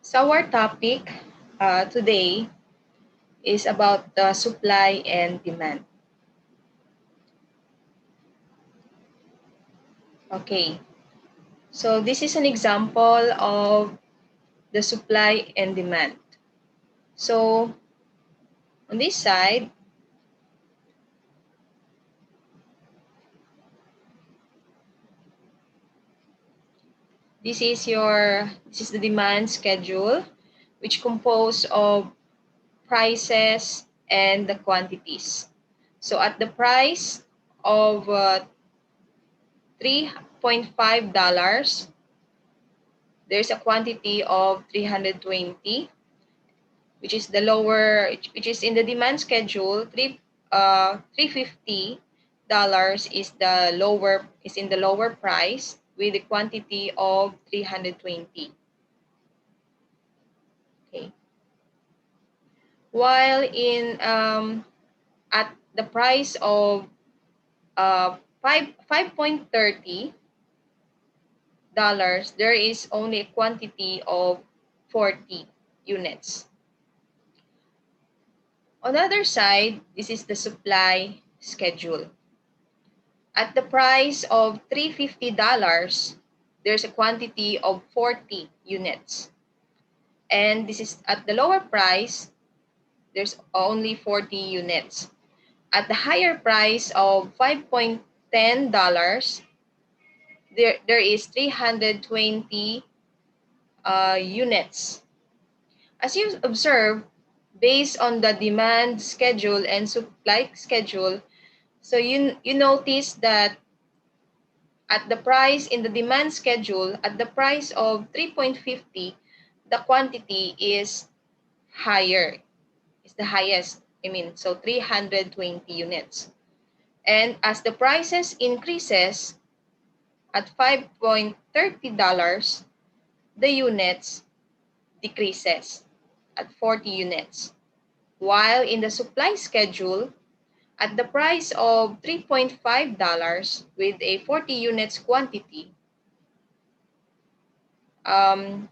So our topic today is about the supply and demand. Okay, so this is an example of the supply and demand. So on this side, this is the demand schedule, which composed of prices and the quantities. So at the price of $3.5, there's a quantity of 320, which is in the demand schedule. 350 dollars is in the lower price with a quantity of 320. Okay, while in at the price of 5.30 dollars, there is only a quantity of 40 units. On the other side, this is the supply schedule. At the price of $350, there's a quantity of 40 units. And this is at the lower price, there's only 40 units. At the higher price of $5.10, there is 320 units. As you observe, based on the demand schedule and supply schedule, so you notice that at the price in the demand schedule, at the price of 3.50, the quantity is higher. It's the highest. So 320 units. And as the prices increases at $5.30, the units decreases at 40 units. While in the supply schedule, at the price of $3.5 with a 40 units quantity, and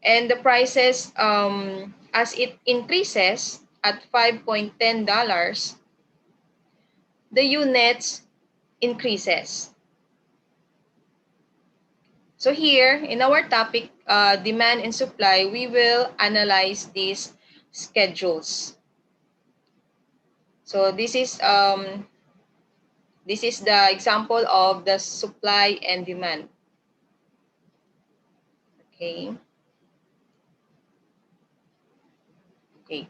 the prices, as it increases at $5.10, the units increases. So here in our topic, demand and supply, we will analyze these schedules. So this is the example of the supply and demand. Okay. Okay.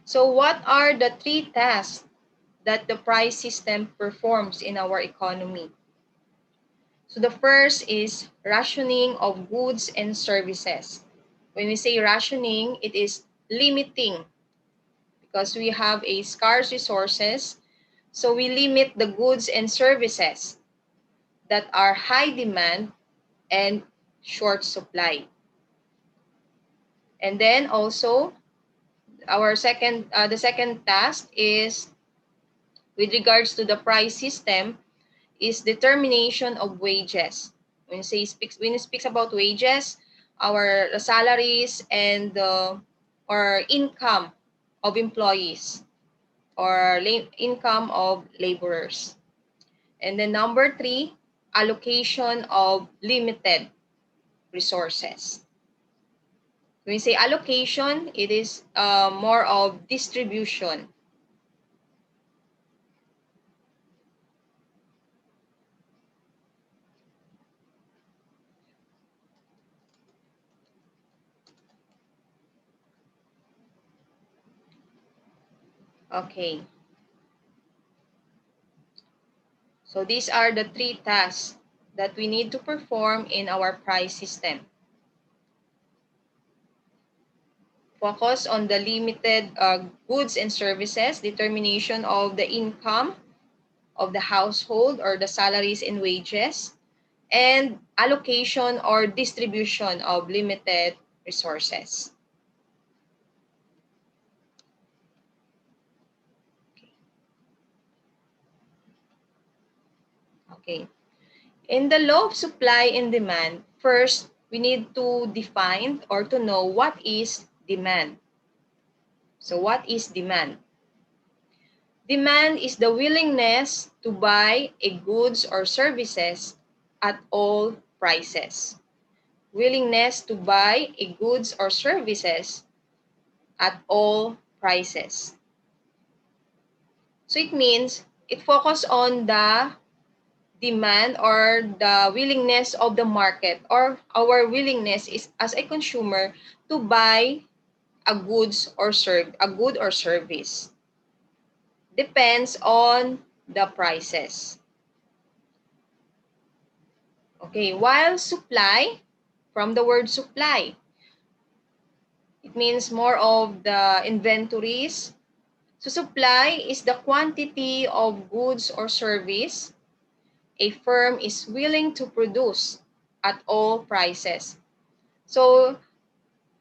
So what are the three tasks that the price system performs in our economy? So the first is rationing of goods and services. When we say rationing, it is limiting, because we have a scarce resources. So we limit the goods and services that are high demand and short supply. And then also the second task is with regards to the price system is determination of wages. When it speaks about wages, our salaries and or income of employees or income of laborers. And then number three, allocation of limited resources. When we say allocation, it is more of distribution. Okay. So these are the three tasks that we need to perform in our price system. Focus on the limited goods and services, determination of the income of the household or the salaries and wages, and allocation or distribution of limited resources. Okay. In the law of supply and demand, first, we need to define or to know what is demand. So what is demand? Demand is the willingness to buy a goods or services at all prices. Willingness to buy a goods or services at all prices. So it means it focuses on the demand or the willingness of the market, or our willingness is as a consumer to buy a goods or a good or service. Depends on the prices. Okay, while supply, from the word supply, it means more of the inventories. So supply is the quantity of goods or service a firm is willing to produce at all prices. So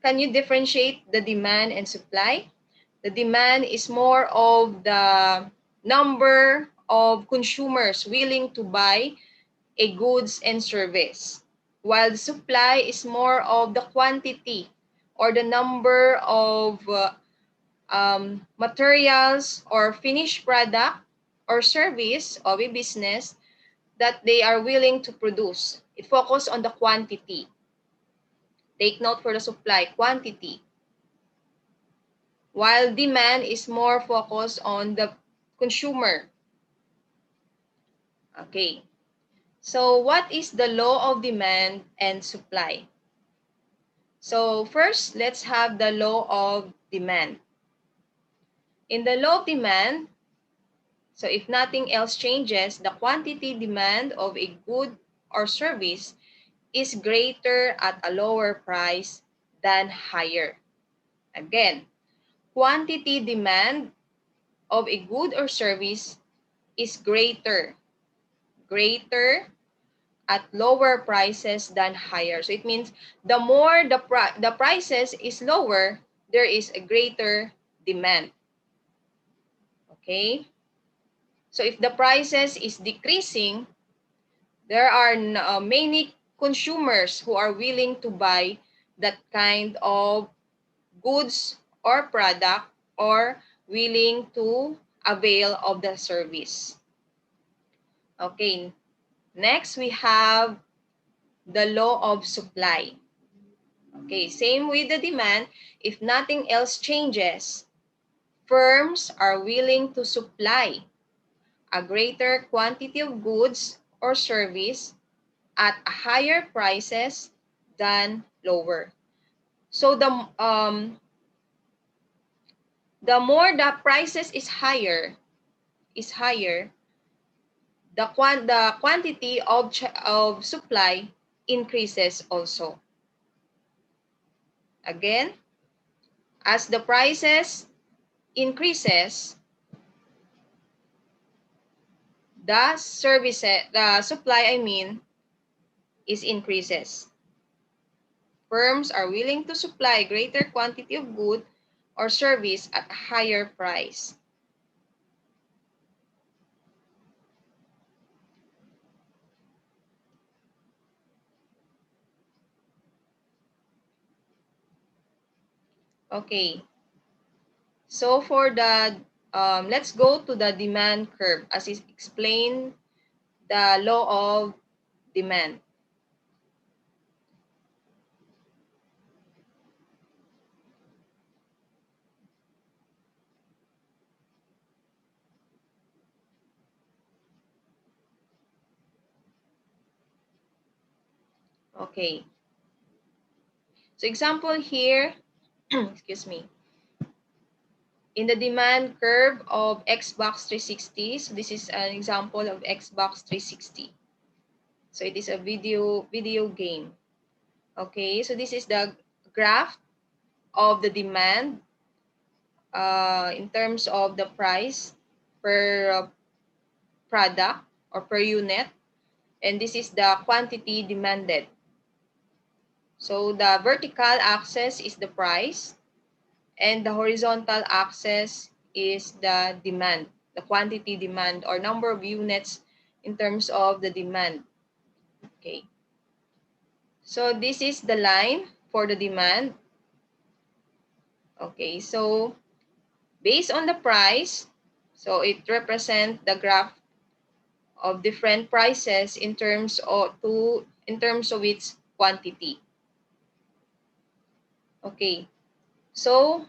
can you differentiate the demand and supply? The demand is more of the number of consumers willing to buy a goods and service, while the supply is more of the quantity or the number of materials or finished product or service of a business that they are willing to produce. It focuses on the quantity. Take note for the supply, quantity. While demand is more focused on the consumer. Okay. So what is the law of demand and supply? So first, let's have the law of demand. In the law of demand, so if nothing else changes, the quantity demand of a good or service is greater at a lower price than higher. Again, quantity demand of a good or service is greater at lower prices than higher. So it means the more the prices is lower, there is a greater demand. Okay? So if the prices is decreasing, there are many consumers who are willing to buy that kind of goods or product or willing to avail of the service. Okay, next we have the law of supply. Okay, same with the demand. If nothing else changes, firms are willing to supply a greater quantity of goods or service at a higher prices than lower. So the more the prices is higher, the quantity of supply increases also. Again, as the prices increases, the supply is increases. Firms are willing to supply greater quantity of good or service at a higher price. Okay, so for the let's go to the demand curve as is explained the law of demand. Okay, so example here, excuse me, in the demand curve of Xbox 360, so this is an example of Xbox 360. So it is a video game. Okay, so this is the graph of the demand in terms of the price per product or per unit, and this is the quantity demanded. So the vertical axis is the price and the horizontal axis is the demand, the quantity demand or number of units in terms of the demand. Okay. So this is the line for the demand. Okay, so based on the price, so it represents the graph of different prices in terms of its quantity. Okay, so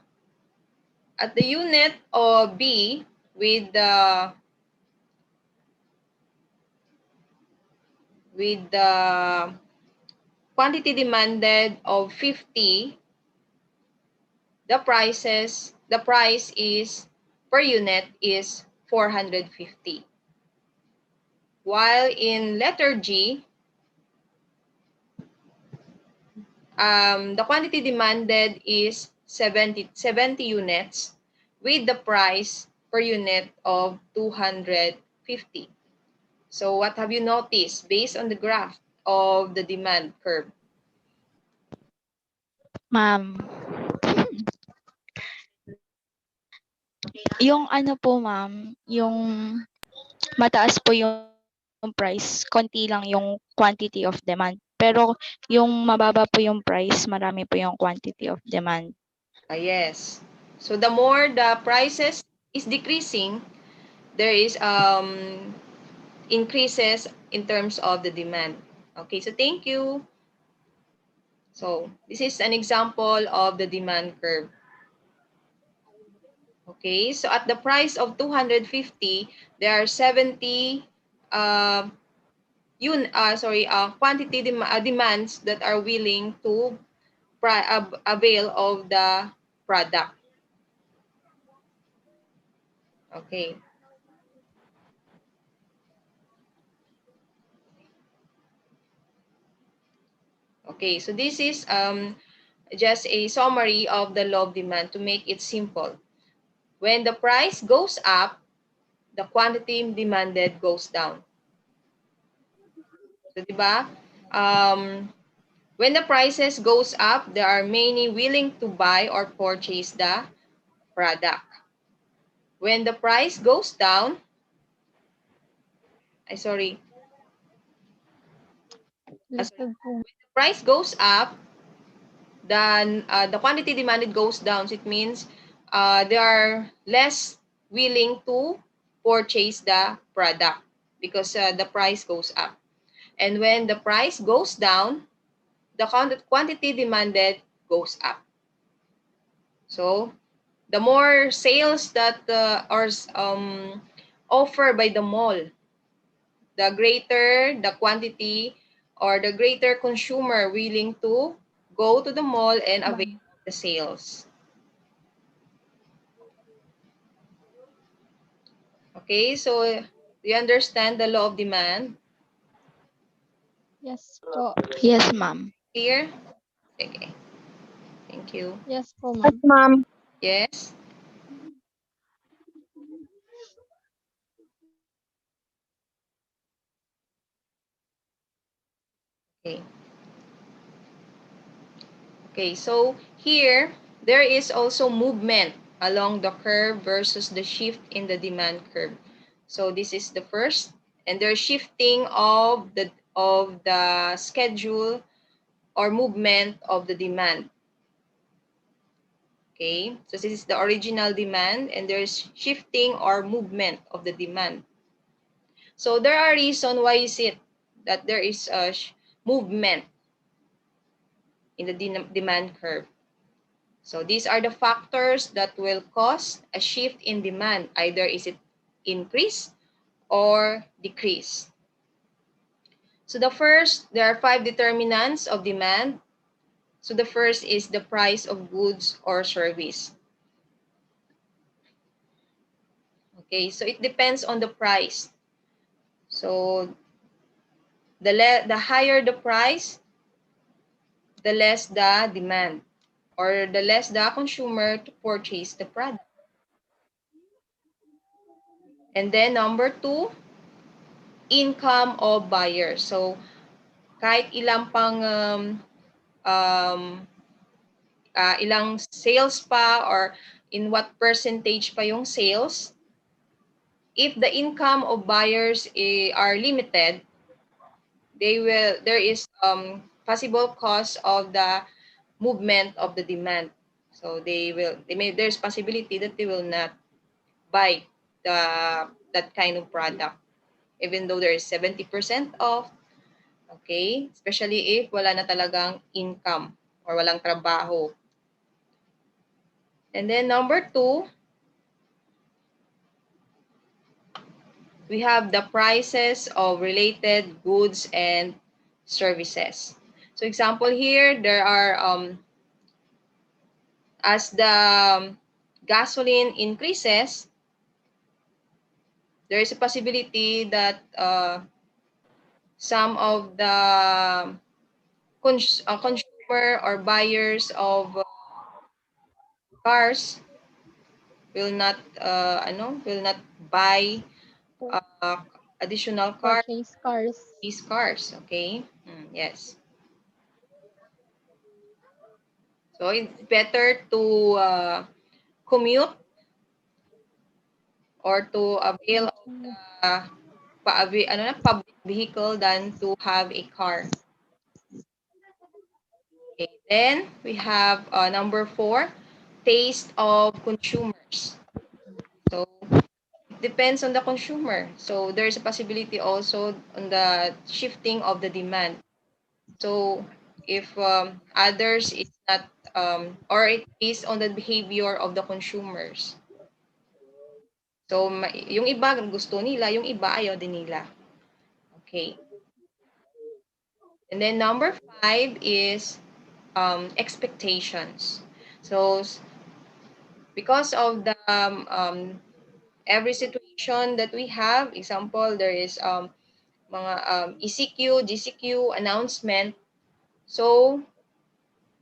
at the unit of B with the quantity demanded of 50, the price is per unit is 450. While in letter G, the quantity demanded is 70 units with the price per unit of 250. So what have you noticed based on the graph of the demand curve? Ma'am, yung ano po ma'am, yung mataas po yung price, konti lang yung quantity of demand. Pero yung mababa po yung price, marami po yung quantity of demand. Yes. So the more the prices is decreasing, there is increases in terms of the demand. Okay, so thank you. So this is an example of the demand curve. Okay, so at the price of 250, there are 70 uh, quantity demands that are willing to avail of the product. Okay. Okay, so this is just a summary of the law of demand to make it simple. When the price goes up, the quantity demanded goes down. So, di ba? When the prices goes up, there are many willing to buy or purchase the product. When the price goes down, sorry, Lusog po. when the price goes up, then the quantity demanded goes down. So it means they are less willing to purchase the product because the price goes up. And when the price goes down, the quantity demanded goes up. So the more sales that are offered by the mall, the greater the quantity or the greater consumer willing to go to the mall and avail Ma'am. of the sales. Okay, so do you understand the law of demand? Yes po. Yes, ma'am. Clear? Okay, thank you. Yes po, Yes, ma'am. ma'am. Yes? Okay. Okay, so here, there is also movement along the curve versus the shift in the demand curve. So this is the first, and there's shifting of the schedule or movement of the demand. Okay, so this is the original demand, and there's shifting or movement of the demand. So there are reasons why is it that there is a movement in the demand curve. So these are the factors that will cause a shift in demand. Either is it increase or decrease. So the first, there are 5 determinants of demand. So the first is the price of goods or service. Okay, so it depends on the price. So the higher the price, the less the demand or the less the consumer to purchase the product. And then number 2, income of buyer. So kahit ilang pang um, ilang sales pa or in what percentage pa yung sales, if the income of buyers are limited, there is possible cause of the movement of the demand. So there's possibility that they will not buy that kind of product even though there is 70% off. Okay? Especially if wala na talagang income or walang trabaho. And then number 2, we have the prices of related goods and services. So example here, there are as the gasoline increases, there is a possibility that some of the consumer or buyers of cars will not buy uh, additional cars, Purchase cars. these cars. Okay. Yes. So it's better to commute or to avail of Okay. the public vehicle than to have a car. Okay. Then we have number 4, taste of consumers. So it depends on the consumer. So there's a possibility also on the shifting of the demand. So if others is not or it is on the behavior of the consumers. So yung iba gusto nila, yung iba ayaw din nila. Okay. And then number 5 is expectations. So because of the every situation that we have, example, there is mga ECQ, GCQ announcement. So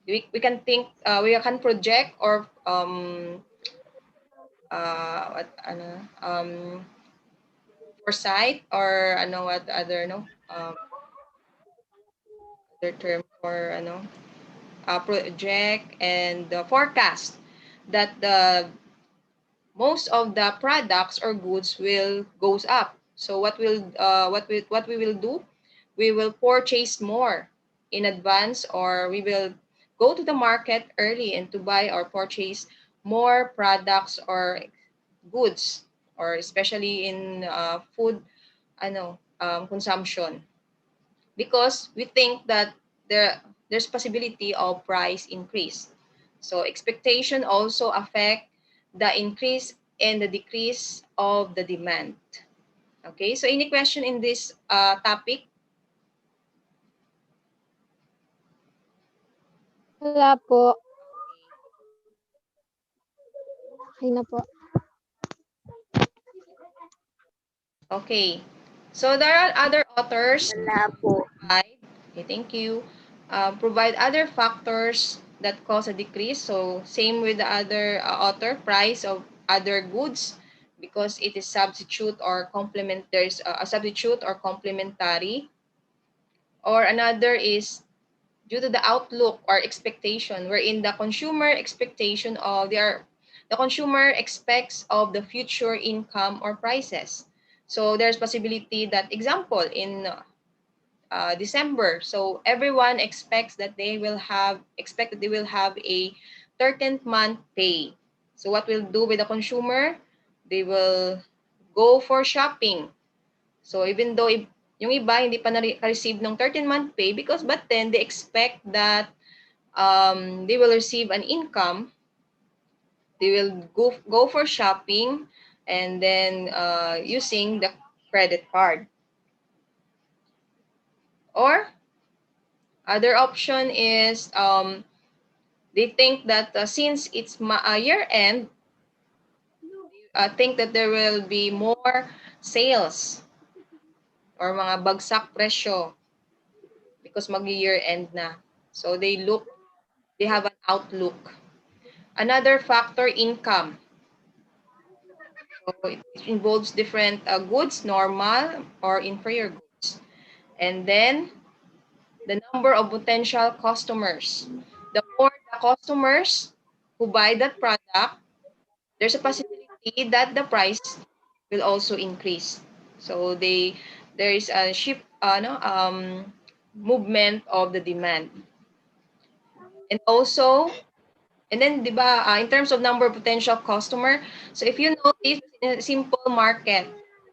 we can think, we can project or what foresight or what other other term for project and the forecast that the most of the products or goods will goes up. So what we will do, we will purchase more in advance, or we will go to the market early and to buy or purchase more products or goods, or especially in food consumption, because we think that there's possibility of price increase. So expectation also affect the increase and the decrease of the demand. Okay, so any question in this topic? Wala po. Okay. Okay na po. Okay. So there are other authors Wala po. provide, okay, thank you, provide other factors that cause a decrease. So same with the other author, price of other goods, because it is substitute or complement. There's a substitute or complementary, or another is due to the outlook or expectation, wherein the consumer expectation of the consumer expects of the future income or prices. So there's possibility that, example, in December. So everyone expect that they will have a 13th month pay. So what will do with the consumer? They will go for shopping. So even though yung iba hindi pa na-receive ng 13th month pay, but then they expect that they will receive an income. They will go for shopping and then using the credit card. Or other option is they think that since it's year end, think that there will be more sales or mga bagsak presyo because mag-year end na. So they have an outlook. Another factor, income. So it involves different goods, normal or inferior goods. And then the number of potential customers. The more the customers who buy that product, there's a possibility that the price will also increase. So there is a shift no movement of the demand. And also, and then 'di ba, in terms of number of potential customer, so if you notice in a simple market,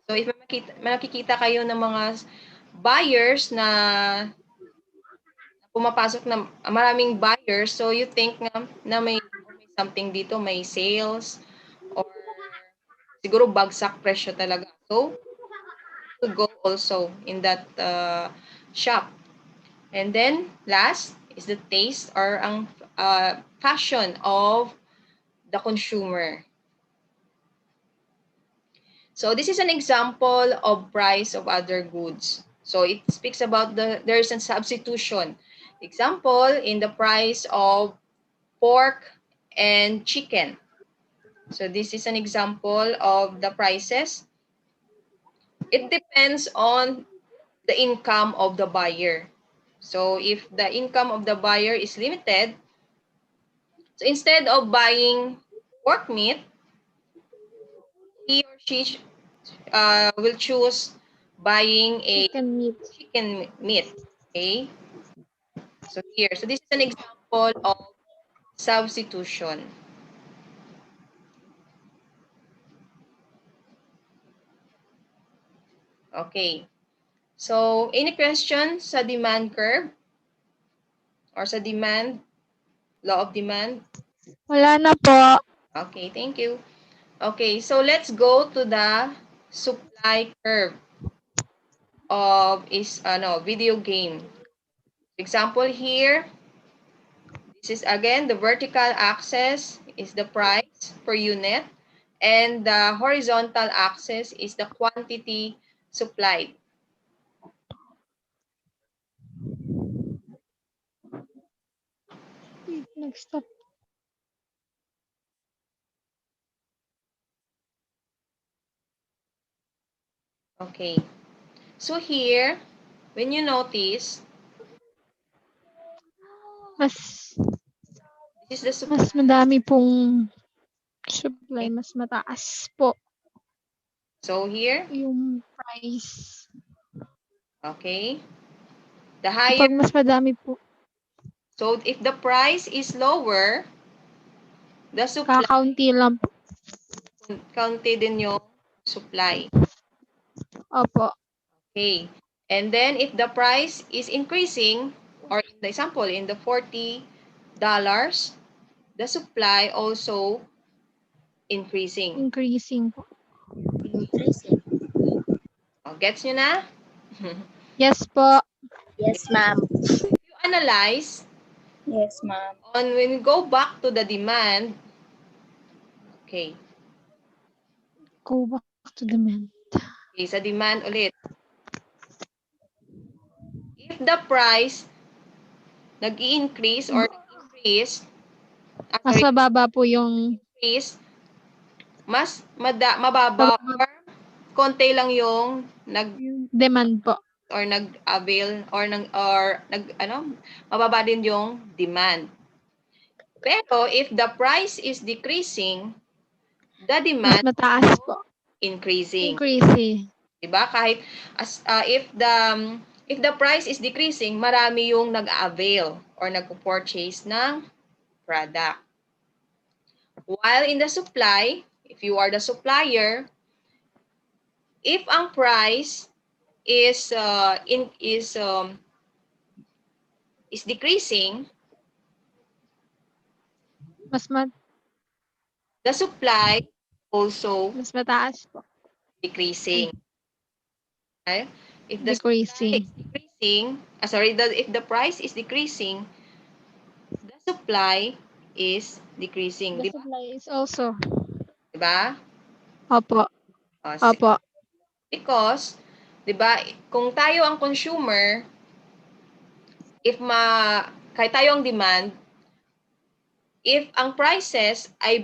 so if makikita kayo ng mga buyers na pumapasok na maraming buyers, so you think na may something dito, may sales or siguro bagsak presyo talaga. So to go also in that shop. And then last is the taste or ang fashion of the consumer. So this is an example of price of other goods. So it speaks about there is a substitution. Example, in the price of pork and chicken. So this is an example of the prices. It depends on the income of the buyer. So if the income of the buyer is limited, so instead of buying pork meat, he or she will choose buying a Chicken meat. chicken meat. Okay? So here, so this is an example of substitution. Okay. So, any question sa demand curve or sa demand, law of demand? Wala na po. Okay, thank you. Okay, so let's go to the supply curve of video game. Example here, this is again the vertical axis is the price per unit and the horizontal axis is the quantity supplied. Nag-stop. Okay. So here, when you notice, Mas, this is the mas supply. madami pong supply. Mas mataas po So here, yung price. okay, the higher. Kapag mas madami po, So if the price is lower, the supply, kakaunti lang po. kaunti din yung supply. Opo. Okay. And then if the price is increasing, or in the example, in the $40, the supply also increasing. Increasing po. Increasing. Oh, gets nyo na? Yes po. Yes, ma'am. If you analyze, Yes, ma'am. when we go back to the demand, okay, Go back to demand. okay, sa demand ulit. If the price nag-i-increase or nag-increase, Mas mababa po yung increase, mas mababa or konti lang yung demand po. nag-avail or mababa din yung demand. Pero if the price is decreasing, the Mas demand mataas po. increasing. Increasing. Diba? Kahit if the price is decreasing, marami yung nag-avail or nagpo-purchase ng product. While in the supply, if you are the supplier, if ang price is decreasing, Mas the supply also mas mataas po. decreasing. Okay? If the supply Decreasing. is decreasing, if the price is decreasing, the supply is decreasing. The Di ba? supply is also. Diba? Opo. O, Opo. because, di ba, kung tayo ang consumer, kahit tayo ang demand, if ang prices ay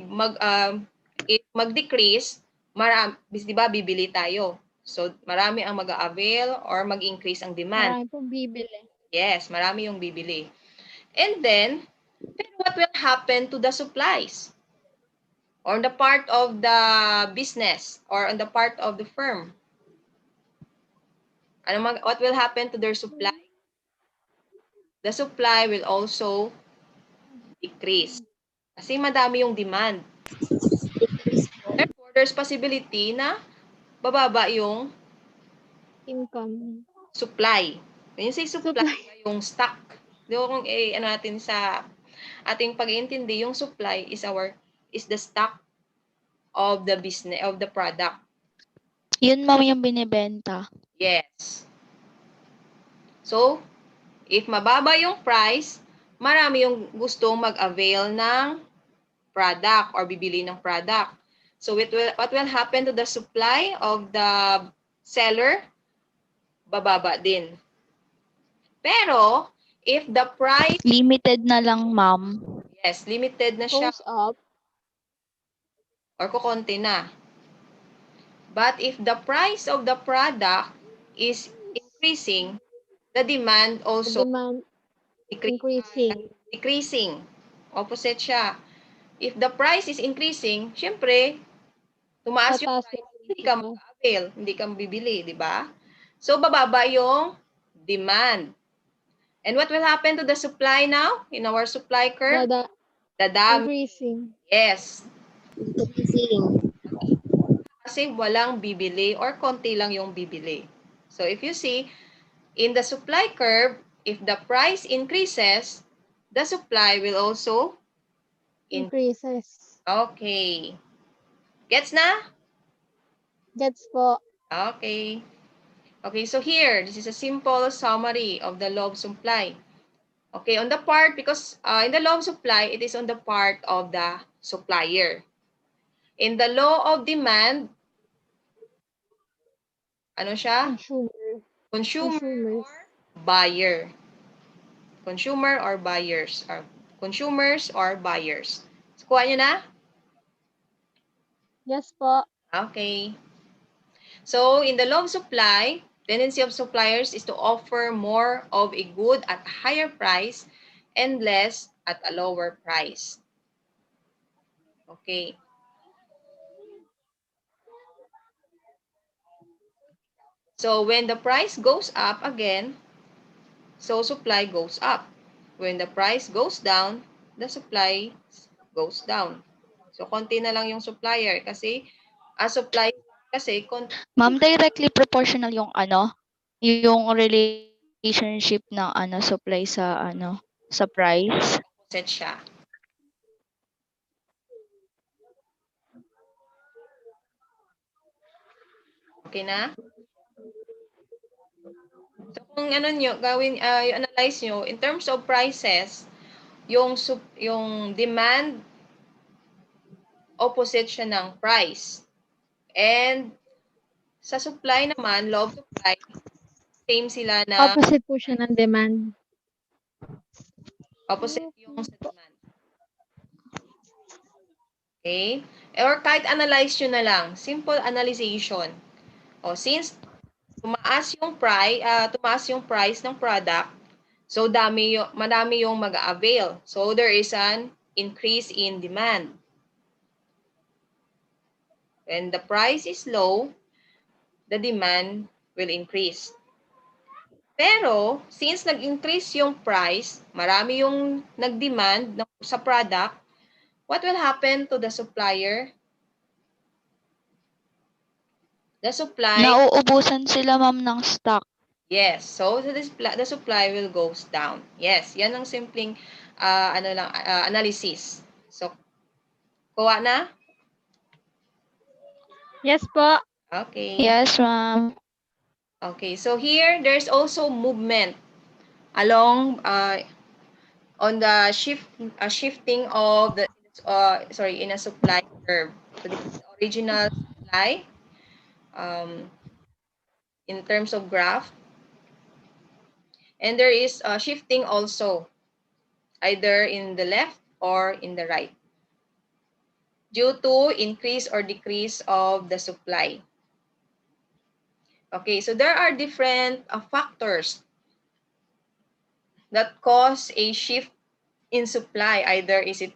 mag-decrease, di ba, bibili tayo. So, marami ang mag-avail or mag-increase ang demand. Marami pong bibili. Yes, marami yung bibili. And then, pero what will happen to the supplies? or on the part of the business or on the part of the firm? What will happen to their supply? The supply will also decrease kasi madami yung demand. Decrease po. Therefore, there's possibility na bababa yung Income. supply. When you say supply, Supply. yung stock. Di ba kung ano natin sa ating pag-iintindi, yung supply is the stock of the business, of the product. Yun, ma'am, yung binibenta. Yes. So, if mababa yung price, marami yung gustong mag-avail ng product or bibili ng product. So, what will happen to the supply of the seller? Bababa din. Pero, if the price, Limited na lang, ma'am. yes, limited na siya Goes up. or kukonti na. But if the price of the product is increasing, the demand The also demand increasing. decreasing. Opposite siya. If the price is increasing, syempre, tumaas yung Tataas price, naman yung hindi ka supply. mag-avail, hindi ka bibili, di ba? So, bababa yung demand. And what will happen to the supply now in our supply curve? Dada Dadami. increasing. Yes. Decreasing. Kasi walang bibili or konti lang yung bibili. So, if you see, in the supply curve, if the price increases, the supply will also increase. Increases. Okay. Gets na? Gets po. Okay. Okay, so here, this is a simple summary of the law of supply. Okay, on the part, because in the law of supply, it is on the part of the supplier. In the law of demand, ano siya? Consumer. Consumer Consumers. or buyer. Consumer or buyers. Or consumers or buyers. So, kuha nyo na? Yes po. Okay. So, in the law of supply, tendency of suppliers is to offer more of a good at a higher price and less at a lower price. Okay. So, when the price goes up again, so supply goes up. When the price goes down, the supply goes down. So, konti na lang yung supplier kasi supply kasi konti Ma'am, directly proportional yung yung relationship ng supply sa price. set siya. Okay na? So, kung nyo, i-analyze nyo, in terms of prices, yung demand, opposite siya ng price. And sa supply naman, law of supply, same sila na Opposite po siya ng demand. opposite yung sa demand. Okay? Or kahit analyze nyo na lang, simple analyzation. O, since tumaas yung price ng product, so madami yung mag-avail. So there is an increase in demand. When the price is low, the demand will increase. Pero, since nag-increase yung price, marami yung nag-demand sa product, what will happen to the supplier? The supply, Nauubusan sila, ma'am, ng stock. yes. So, the supply will goes down. Yes, yan ang simpleng analysis. So, kuha na? Yes po. Okay. Yes, ma'am. Okay, so here, there's also movement along on the shifting of the in a supply curve. So this is original supply in terms of graph, and there is shifting also either in the left or in the right due to increase or decrease of the supply. Okay, so there are different factors that cause a shift in supply. Either is it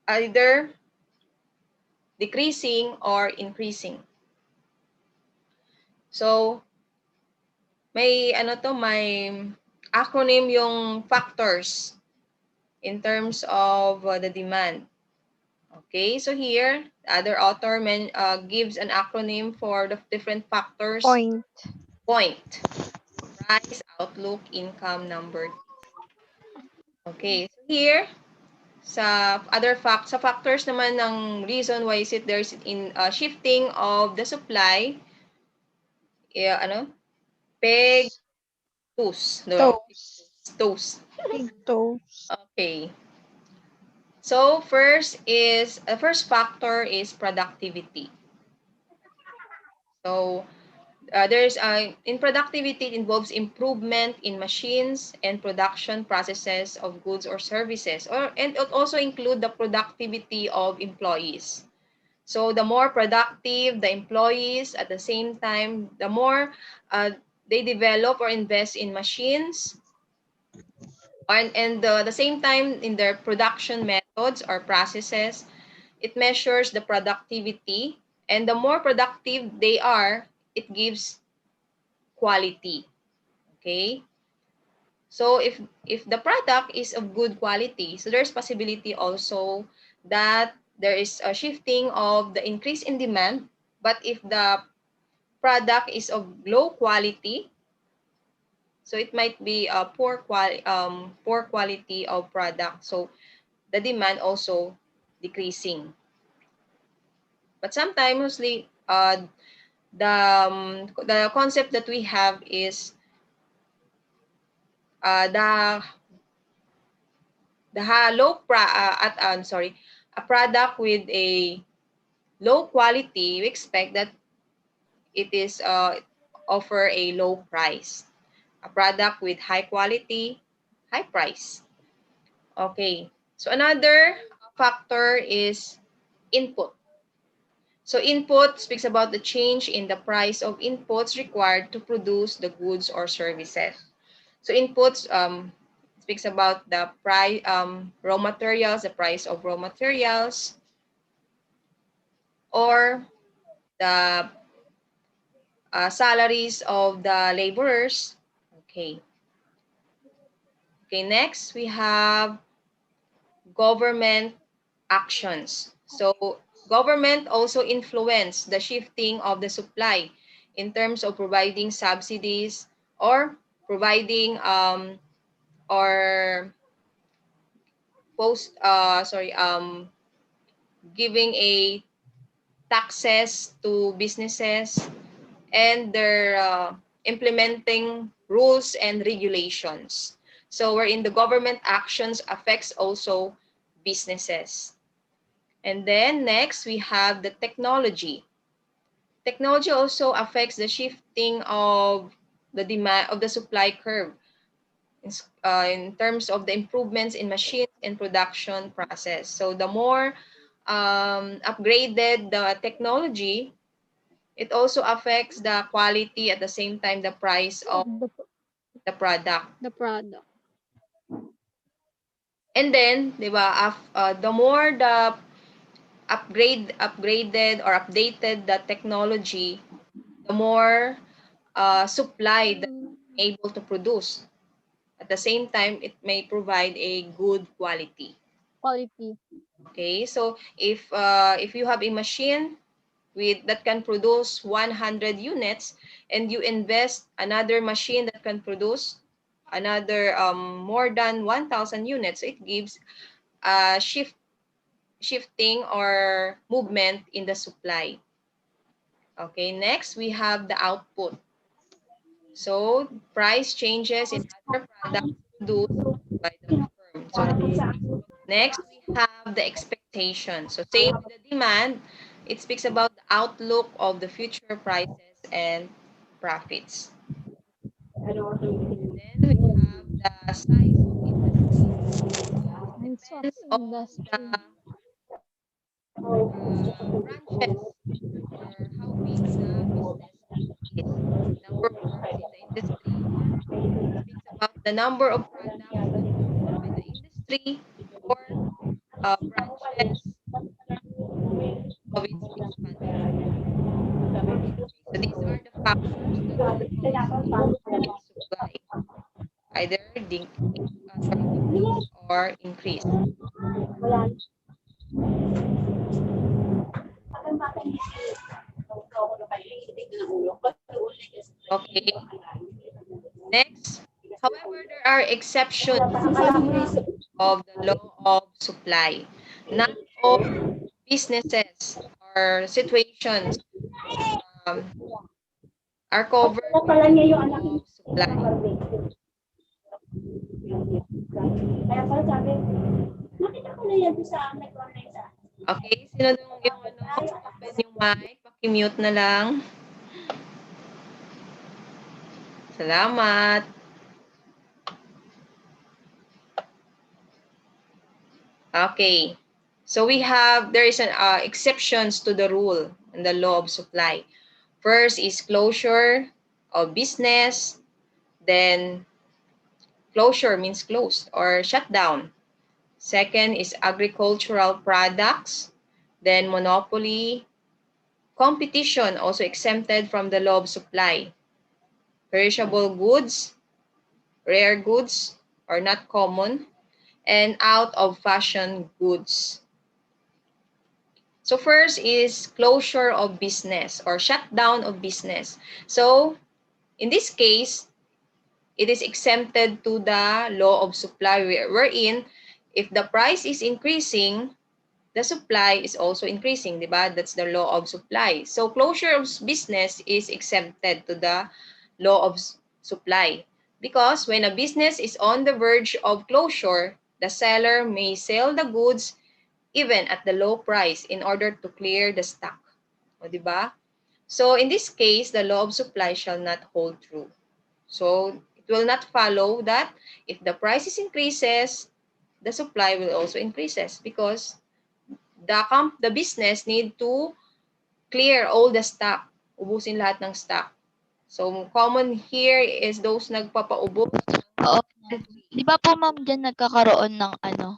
either decreasing or increasing. So, may acronym yung factors in terms of the demand. Okay, so here, the other author gives an acronym for the different factors. Point. Point. Price, outlook, income, number. Okay, so here, sa factors naman ng reason why is it there's in shifting of the supply, peg, toes. No, Toes. toes. Big toes. Okay. So first factor is productivity. So there's in productivity, it involves improvement in machines and production processes of goods or services, and it also include the productivity of employees. So the more productive the employees, at the same time, the more they develop or invest in machines, and the same time in their production methods or processes, it measures the productivity, and the more productive they are, it gives quality. Okay? So if the product is of good quality, so there's possibility also that there is a shifting of the increase in demand. But if the product is of low quality, so it might be a poor quality of product. So the demand also decreasing. But sometimes mostly the concept that we have is the low at sorry, a product with a low quality, we expect that it is offer a low price. A product with high quality, high price. Okay. So another factor is input. So input speaks about the change in the price of inputs required to produce the goods or services. So inputs speaks about the price, raw materials, the price of raw materials, or the salaries of the laborers. Okay. Okay, next we have government actions. So government also influence the shifting of the supply in terms of providing subsidies or providing or post sorry giving a taxes to businesses, and they're implementing rules and regulations. So wherein the government actions affects also businesses. And then next we have the technology. Technology also affects the shifting of the demand of the supply curve in terms of the improvements in machines and production process. So the more upgraded the technology, it also affects the quality, at the same time the price of Of the product. the product. And then, di ba, the more the upgraded or updated the technology, the more supply that it's able to produce. At the same time, it may provide a good quality. Quality. Okay, so if you have a machine with that can produce 100 units, and you invest another machine that can produce another more than 1,000 units, it gives a shifting or movement in the supply. Okay, next we have the output. So price changes in other products produced by the firm. So next we have the expectation. So same with the demand, it speaks about the outlook of the future prices and profits. Then we have the size of industry. So it Size of depends on the industry. branches or how big the business is. Number of firms in the industry, or it speaks about the number of products that produced by the industry or branches. of its expansion. So these are the factors that will cause its supply either decrease or increase. Okay. Next, however, there are exceptions of the law of supply. Not all businesses or situations um, are covered by the law of supply. Okay, sino yung open yung mic, paki-mute na lang. Salamat. Okay. So there is an exceptions to the rule in the law of supply. First is closure of business, then closure means closed or shut down. Second is agricultural products, then monopoly, competition also exempted from the law of supply. Perishable goods, rare goods or not common, and out of fashion goods. So first is closure of business or shutdown of business. So in this case, it is exempted to the law of supply wherein if the price is increasing, the supply is also increasing, di ba? That's the law of supply. So closure of business is exempted to the law of supply because when a business is on the verge of closure, the seller may sell the goods even at the low price in order to clear the stock. O, di ba? So in this case, the law of supply shall not hold true. So it will not follow that if the prices increases, the supply will also increases because the business need to clear all the stock. Ubusin lahat ng stock. So common here is those nagpapaubos Oo. ng Di ba po ma'am dyan nagkakaroon ng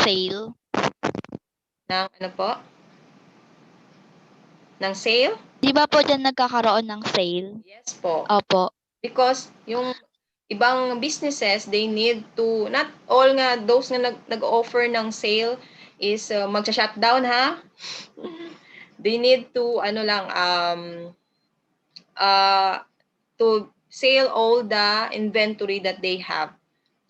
sale? ano po? Ng sale? Di ba po dyan nagkakaroon ng sale? Yes po. Opo. Because yung ibang businesses, they need to, not all nga, those na nag-offer ng sale is magsha-shutdown ha. They need to, to sell all the inventory that they have.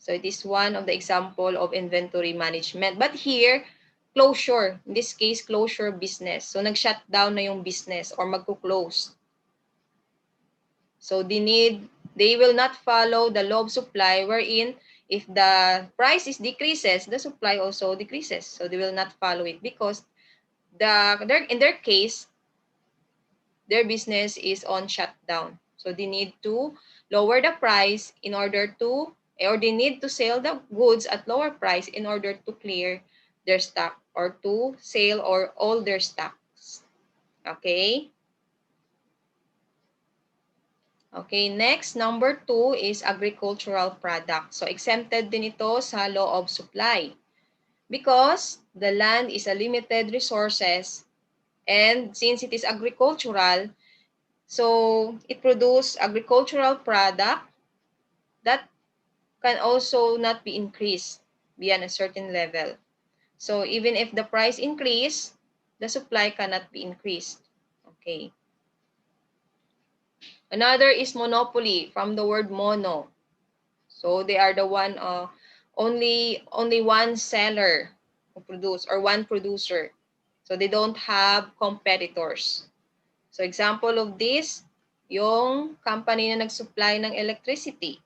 So it is one of the example of inventory management. But here, closure. In this case, closure business. So nag-shutdown na yung business or magko-close. So they will not follow the law of supply wherein if the price is decreases, the supply also decreases. So they will not follow it because in their case, their business is on shutdown. So they need to lower the price in order to, or they need to sell the goods at lower price in order to clear their stock or to sell or all their stocks. Okay? Okay, next, number 2 is agricultural product. So exempted din ito sa law of supply because the land is a limited resources and since it is agricultural, so it produces agricultural product that can also not be increased beyond a certain level. So even if the price increase, the supply cannot be increased. Okay. Another is monopoly from the word mono. So they are the one only one seller who produce or one producer. So they don't have competitors. So example of this, yung company na nag-supply ng electricity.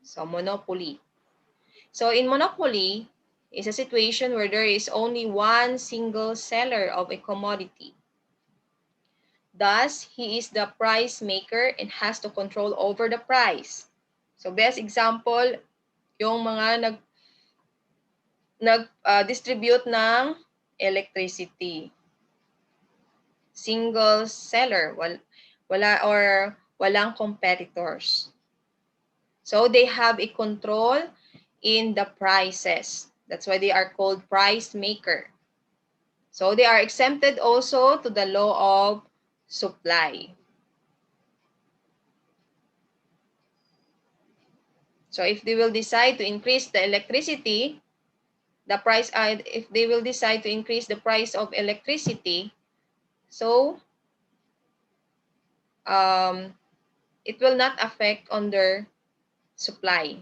So monopoly. So in monopoly is a situation where there is only one single seller of a commodity. Thus, he is the price maker and has to control over the price. So best example, yung mga nag-distribute ng electricity. Single seller, walang competitors. So they have a control in the prices. That's why they are called price maker. So they are exempted also to the law of supply. So if they will decide to increase the electricity, the price, if they will decide to increase the price of electricity, so it will not affect on their supply.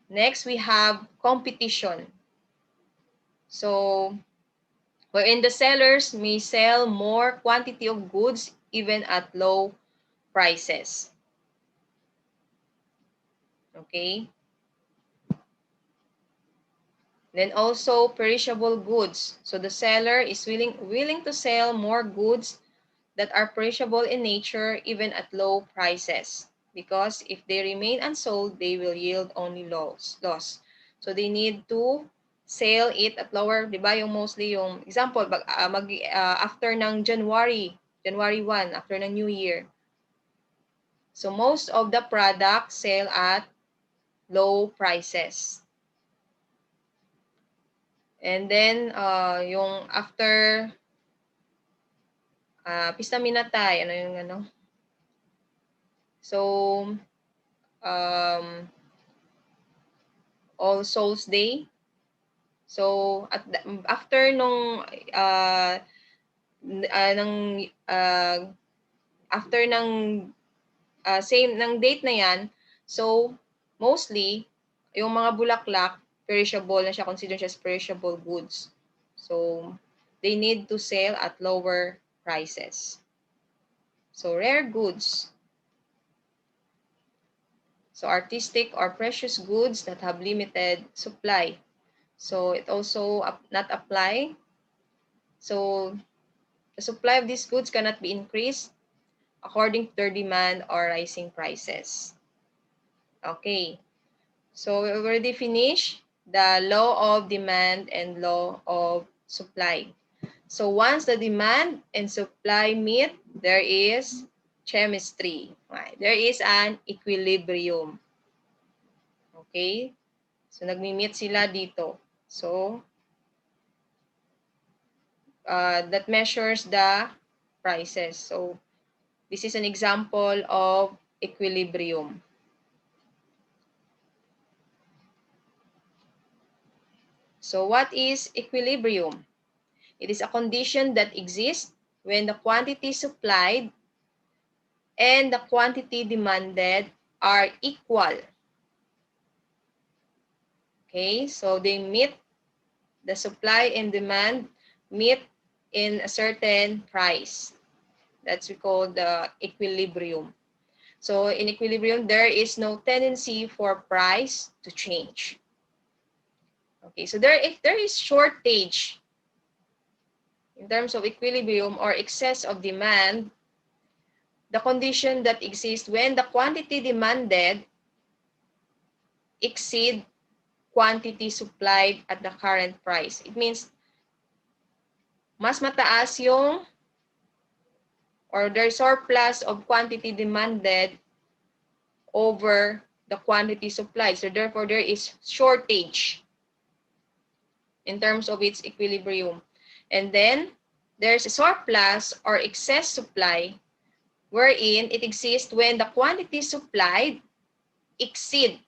Next, we have competition. So wherein the sellers may sell more quantity of goods even at low prices. Okay? Then also perishable goods. So the seller is willing to sell more goods that are perishable in nature even at low prices, because if they remain unsold, they will yield only loss. So they need to sell it at lower, 'di ba? Yung mostly yung example after ng January 1, after ng New Year. So most of the products sell at low prices. And then yung after Pista Minatay, ano yung ano? So All Souls Day. So after nung after ng same ng date na yan, so mostly yung mga bulaklak perishable na siya, consider siya as perishable goods. So they need to sell at lower prices. So rare goods. So artistic or precious goods that have limited supply. So it also not apply. So the supply of these goods cannot be increased according to their demand or rising prices. Okay. So we already finished the law of demand and law of supply. So once the demand and supply meet, there is chemistry. Right? There is an equilibrium. Okay? So nagmi-meet sila dito. So that measures the prices. So this is an example of equilibrium. So what is equilibrium? It is a condition that exists when the quantity supplied and the quantity demanded are equal. Okay, so they meet, the supply and demand meet in a certain price. That's we call the equilibrium. So in equilibrium, there is no tendency for price to change. Okay, so if there is shortage in terms of equilibrium or excess of demand, the condition that exists when the quantity demanded exceed quantity supplied at the current price. It means mas mataas yung, or there's surplus of quantity demanded over the quantity supplied. So therefore, there is shortage in terms of its equilibrium. And then there's a surplus or excess supply wherein it exists when the quantity supplied exceed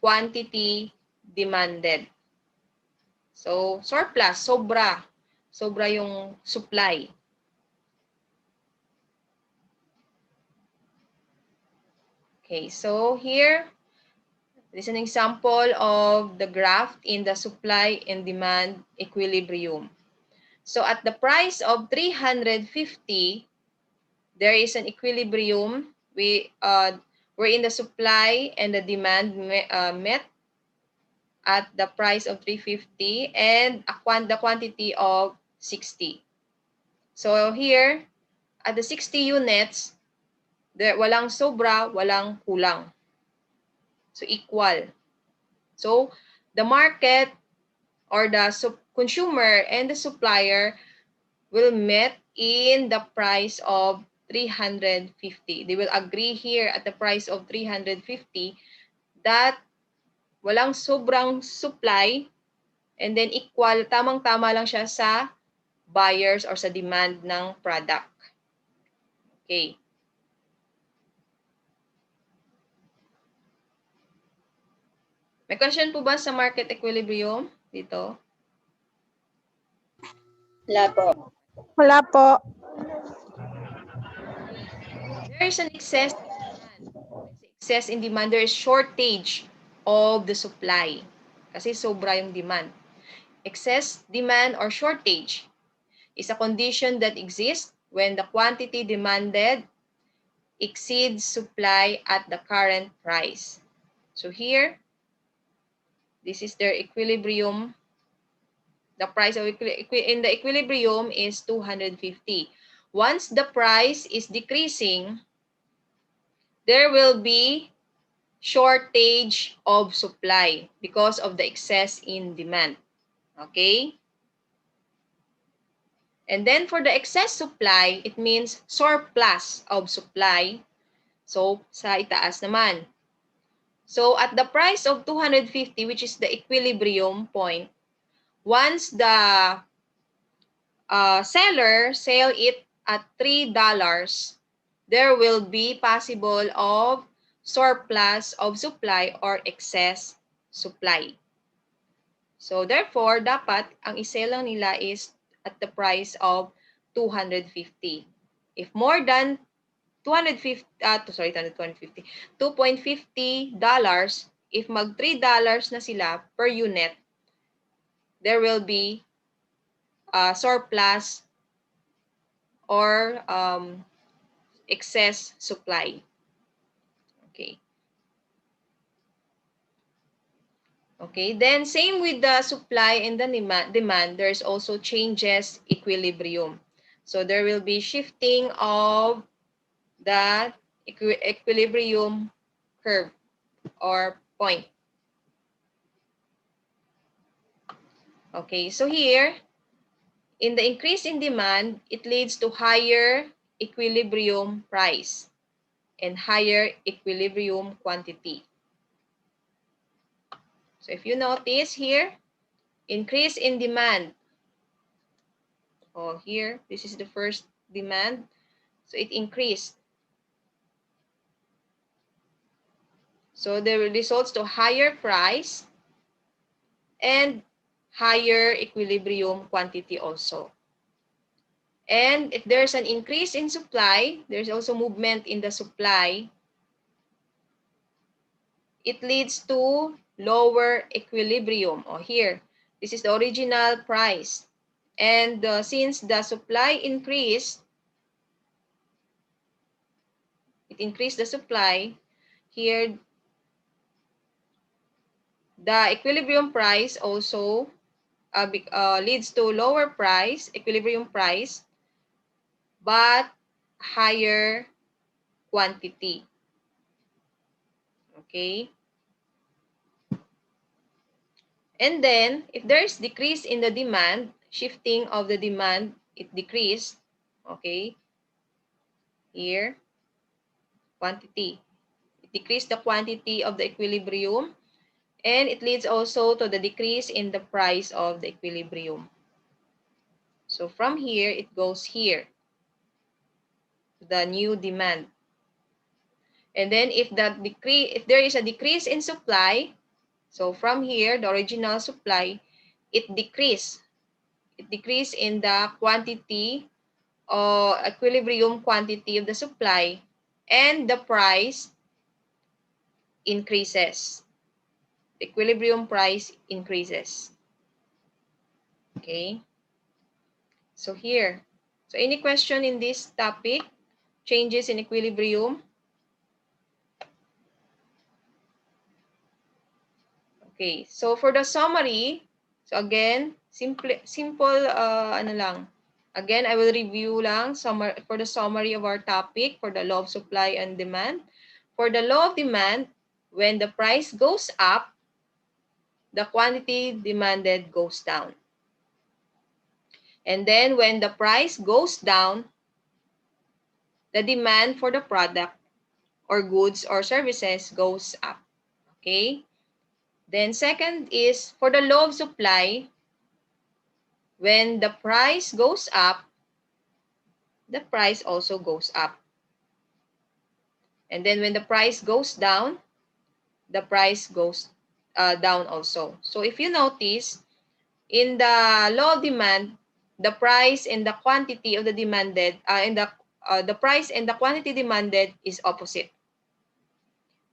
quantity demanded. So surplus, sobra yung supply. Okay, so here this is an example of the graph in the supply and demand equilibrium. So at the price of 350, there is an equilibrium wherein the supply and the demand met at the price of 350 and the quantity of 60. So here, at the 60 units, walang sobra, walang kulang. So equal. So the market or the consumer and the supplier will meet in the price of 350. They will agree here at the price of 350 that walang sobrang supply And then equal, tamang-tama lang siya sa buyers or sa demand ng product. Okay. May question po ba sa market equilibrium dito? Wala po. Wala po. There is an excess in demand. Excess in demand, there is shortage of the supply. Kasi sobra yung demand. Excess demand or shortage is a condition that exists when the quantity demanded exceeds supply at the current price. So here, this is their equilibrium. The price of in the equilibrium is 250. Once the price is decreasing, there will be shortage of supply because of the excess in demand. Okay? And then for the excess supply, it means surplus of supply. So, sa itaas naman. So, at the price of 250, which is the equilibrium point, once the seller sell it at $3, there will be possible of surplus of supply or excess supply. So, therefore, dapat ang isell lang nila is at the price of 250. If more than 250, $2.50, if mag $3 na sila per unit, there will be surplus or excess supply. Okay. Okay, then same with the supply and the demand, there's also changes equilibrium. So there will be shifting of the equilibrium curve or point. Okay, so here, in the increase in demand, it leads to higher equilibrium price and higher equilibrium quantity. So if you notice here, increase in demand. Oh, here, this is the first demand. So it increased. So there results to higher price and higher equilibrium quantity also. And if there's an increase in supply, there's also movement in the supply. It leads to lower equilibrium. Oh, here, this is the original price. And since the supply increased, it increased the supply, here the equilibrium price also leads to lower price, equilibrium price, but higher quantity. Okay? And then, if there's decrease in the demand, shifting of the demand, it decreased. Okay? Here, quantity. It decreased the quantity of the equilibrium, and it leads also to the decrease in the price of the equilibrium. So from here, it goes here, the new demand. And then if there is a decrease in supply, so from here, the original supply, it decrease. It decrease in the quantity or equilibrium quantity of the supply, and the price increases. The equilibrium price increases. Okay. So here. So any question in this topic? Changes in equilibrium? Okay. So for the summary, so again, simple ano lang. Again, I will review lang for the summary of our topic for the law of supply and demand. For the law of demand, when the price goes up, the quantity demanded goes down. And then when the price goes down, the demand for the product or goods or services goes up. Okay? Then second is for the law of supply, when the price goes up, the price also goes up. And then when the price goes down, the price goes down also. So if you notice, in the law of demand, the price and the quantity of the demanded, the price and the quantity demanded is opposite.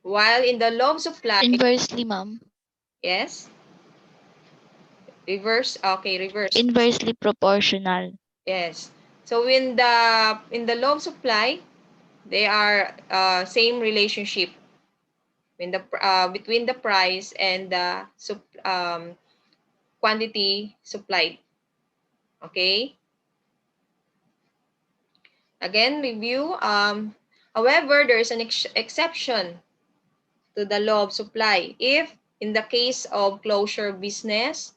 While in the law of supply, Inversely, ma'am. yes, reverse, okay, reverse. Inversely proportional. Yes. So in the law of supply, they are same relationship between the price and the quantity supplied. Okay. Again, review. However, there is an exception to the law of supply. If in the case of closure business,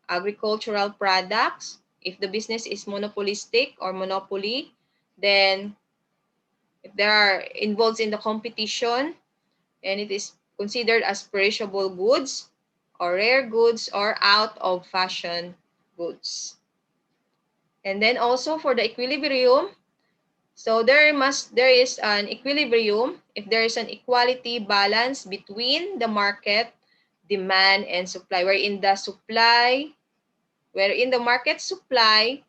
agricultural products, if the business is monopolistic or monopoly, then if there are involved in the competition and it is considered as perishable goods or rare goods or out of fashion goods. And then also for the equilibrium, so there is an equilibrium if there is an equality balance between the market demand and supply, wherein the market supply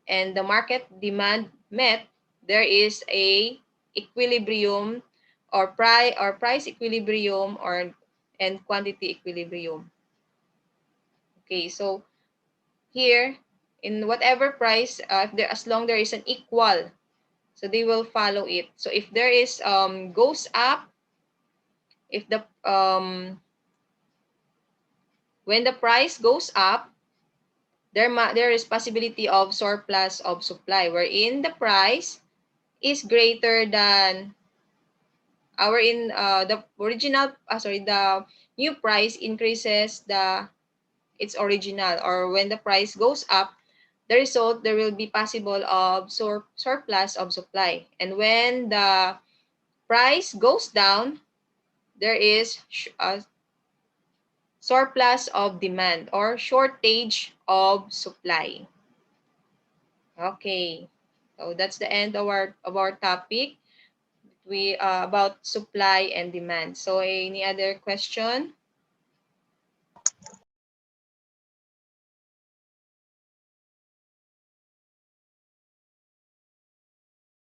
and the market demand met, there is a equilibrium or price equilibrium or and quantity equilibrium. Okay, so here in whatever price, if there as long there is an equal, so they will follow it. So if there is goes up, if the when the price goes up, there is possibility of surplus of supply wherein the price is greater than our in the original the new price increases the its original, or when the price goes up, the result there will be possible of surplus of supply, and when the price goes down, there is a surplus of demand or shortage of supply. Okay, so that's the end of our topic. We about supply and demand. So any other question?